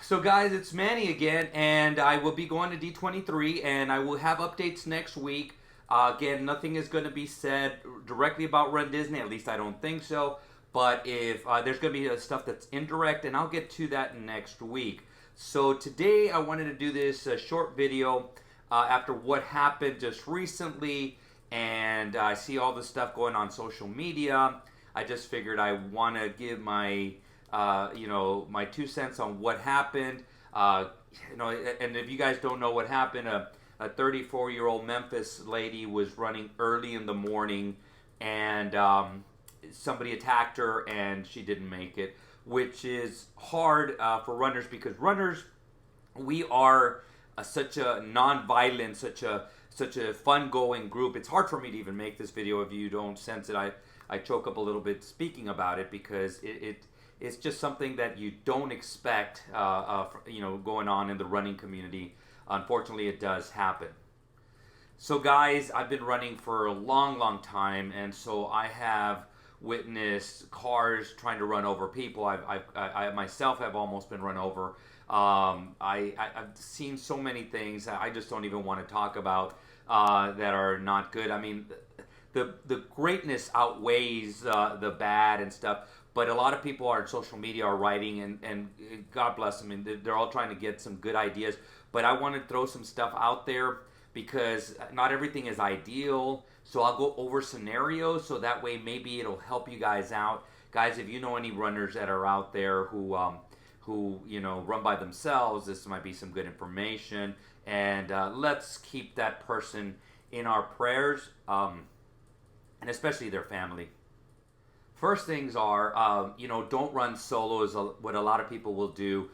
So guys, it's Manny again, and I will be going to D23, and I will have updates next week. Again, nothing is going to be said directly about Run Disney, at least I don't think so. But if there's going to be stuff that's indirect, and I'll get to that next week. So today I wanted to do this short video after what happened just recently, and I see all this stuff going on social media. I just figured I want to give my my 2 cents on what happened. And if you guys don't know what happened, a 34-year-old Memphis lady was running early in the morning, and somebody attacked her, and she didn't make it, which is hard for runners because runners, we are such a non-violent, such a fun-going group. It's hard for me to even make this video if you don't sense it. I choke up a little bit speaking about it because it's just something that you don't expect, going on in the running community. Unfortunately, it does happen. So guys, I've been running for a long time, and so I have witnessed cars trying to run over people. I myself have almost been run over. I've seen so many things I just don't even want to talk about that are not good. I mean, the greatness outweighs the bad and stuff. But a lot of people on social media are writing, and God bless them, and they're all trying to get some good ideas. But I want to throw some stuff out there because not everything is ideal. So I'll go over scenarios so that way maybe it'll help you guys out. Guys, if you know any runners that are out there who run by themselves, this might be some good information. And let's keep that person in our prayers, and especially their family. First things are, don't run solo is what a lot of people will do.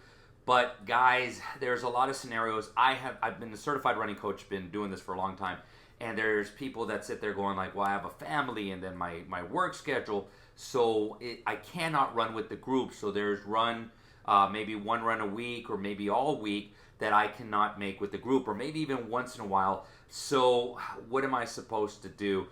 But guys, there's a lot of scenarios. I've been a certified running coach, been doing this for a long time. And there's people that sit there going like, well, I have a family and then my work schedule. So I cannot run with the group. So there's maybe one run a week or maybe all week that I cannot make with the group, or maybe even once in a while. So what am I supposed to do?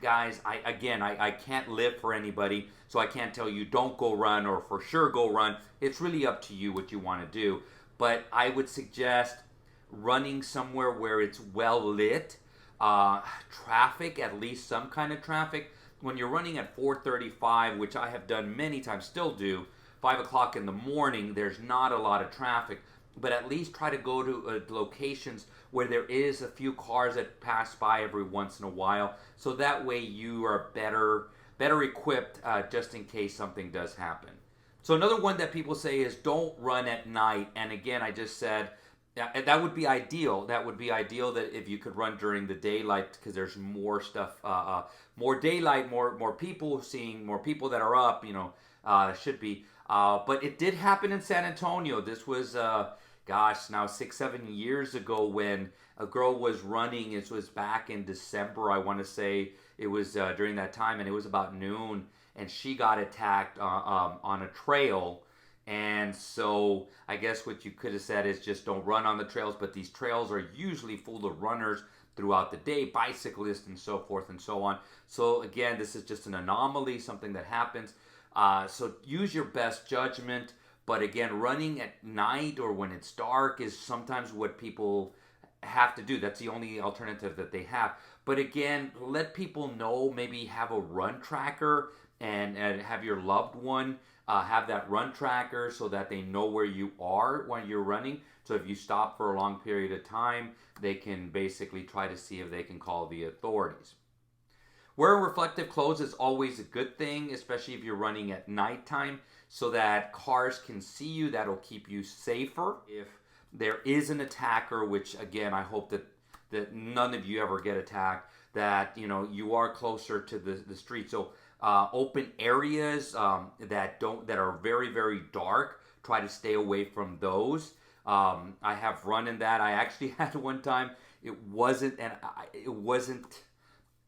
Guys, I can't live for anybody, so I can't tell you don't go run or for sure go run. It's really up to you what you want to do. But I would suggest running somewhere where it's well lit, traffic, at least some kind of traffic. When you're running at 4:35, which I have done many times, still do, 5 o'clock in the morning, there's not a lot of traffic. But at least try to go to locations where there is a few cars that pass by every once in a while, so that way you are better equipped just in case something does happen. So another one that people say is don't run at night, and again, I just said that would be ideal. That would be ideal that if you could run during the daylight, because there's more stuff, more daylight, more people, seeing more people that are up, should be. But it did happen in San Antonio. This was, now 6-7 years ago when a girl was running. It was back in December, I want to say. It was during that time, and it was about noon, and she got attacked on a trail. And so I guess what you could have said is just don't run on the trails, but these trails are usually full of runners throughout the day, bicyclists and so forth and so on. So again, this is just an anomaly, something that happens. So use your best judgment. But again, running at night or when it's dark is sometimes what people have to do. That's the only alternative that they have. But again, let people know, maybe have a run tracker and have your loved one have that run tracker so that they know where you are when you're running. So if you stop for a long period of time, they can basically try to see if they can call the authorities. Wearing reflective clothes is always a good thing, especially if you're running at nighttime, so that cars can see you. That'll keep you safer. If there is an attacker, which again, I hope that none of you ever get attacked, that you are closer to the street. So open areas that are very dark, try to stay away from those. I have run in that. I actually had one time. It wasn't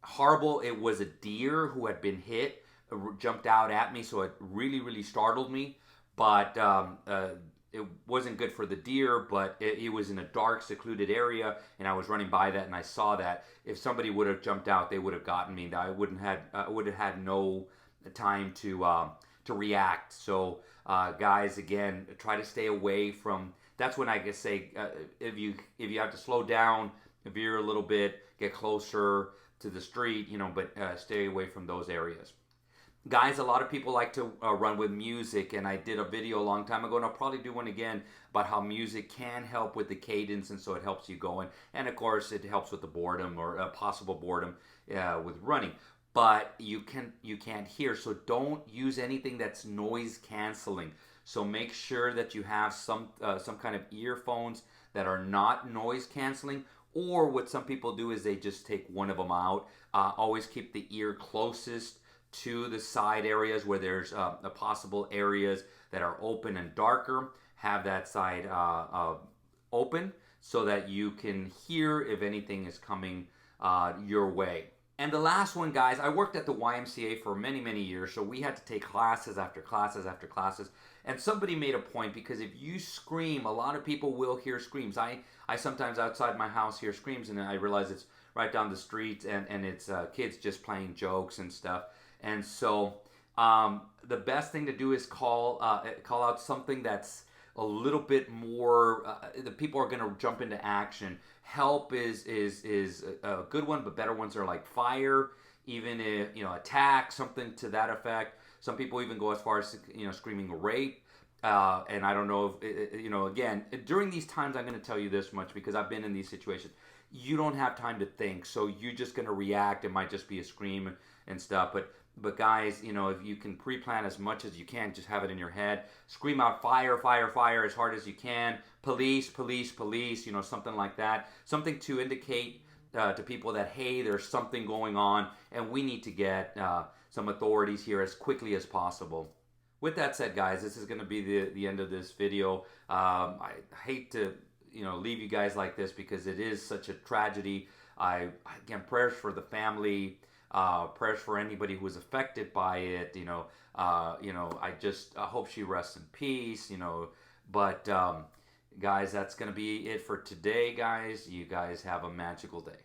horrible. It was a deer who had been hit, jumped out at me, so it really startled me. But it wasn't good for the deer, but it was in a dark, secluded area, and I was running by that, and I saw that. If somebody would have jumped out, they would have gotten me. I would have had no time to react. So Guys, again, try to stay away from. That's when I guess say if you have to slow down, veer a little bit, get closer to the street, but stay away from those areas. Guys, a lot of people like to run with music, and I did a video a long time ago, and I'll probably do one again about how music can help with the cadence, and so it helps you going, and of course it helps with the boredom or possible boredom with running. But you can't hear, so don't use anything that's noise canceling. So make sure that you have some kind of earphones that are not noise canceling. Or what some people do is they just take one of them out. Always keep the ear closest to the side areas where there's possible areas that are open and darker. Have that side open so that you can hear if anything is coming your way. And the last one, guys, I worked at the YMCA for many, many years, so we had to take classes after classes after classes. And somebody made a point, because if you scream, a lot of people will hear screams. I sometimes outside my house hear screams, and I realize it's right down the street, and it's kids just playing jokes and stuff. And so the best thing to do is call out something that's a little bit more. The people are going to jump into action. Help is a good one, but better ones are like fire, even if attack, something to that effect. Some people even go as far as screaming rape. And I don't know if again, during these times, I'm going to tell you this much because I've been in these situations. You don't have time to think, so you're just going to react. It might just be a scream and stuff, but guys, if you can pre-plan as much as you can, just have it in your head. Scream out fire, fire, fire as hard as you can. Police, police, police, something like that. Something to indicate to people that, hey, there's something going on and we need to get some authorities here as quickly as possible. With that said, guys, this is going to be the end of this video. I hate to leave you guys like this because it is such a tragedy. Again, prayers for the family. Prayers for anybody who was affected by it. I just hope she rests in peace. But guys, that's gonna be it for today, guys. You guys have a magical day.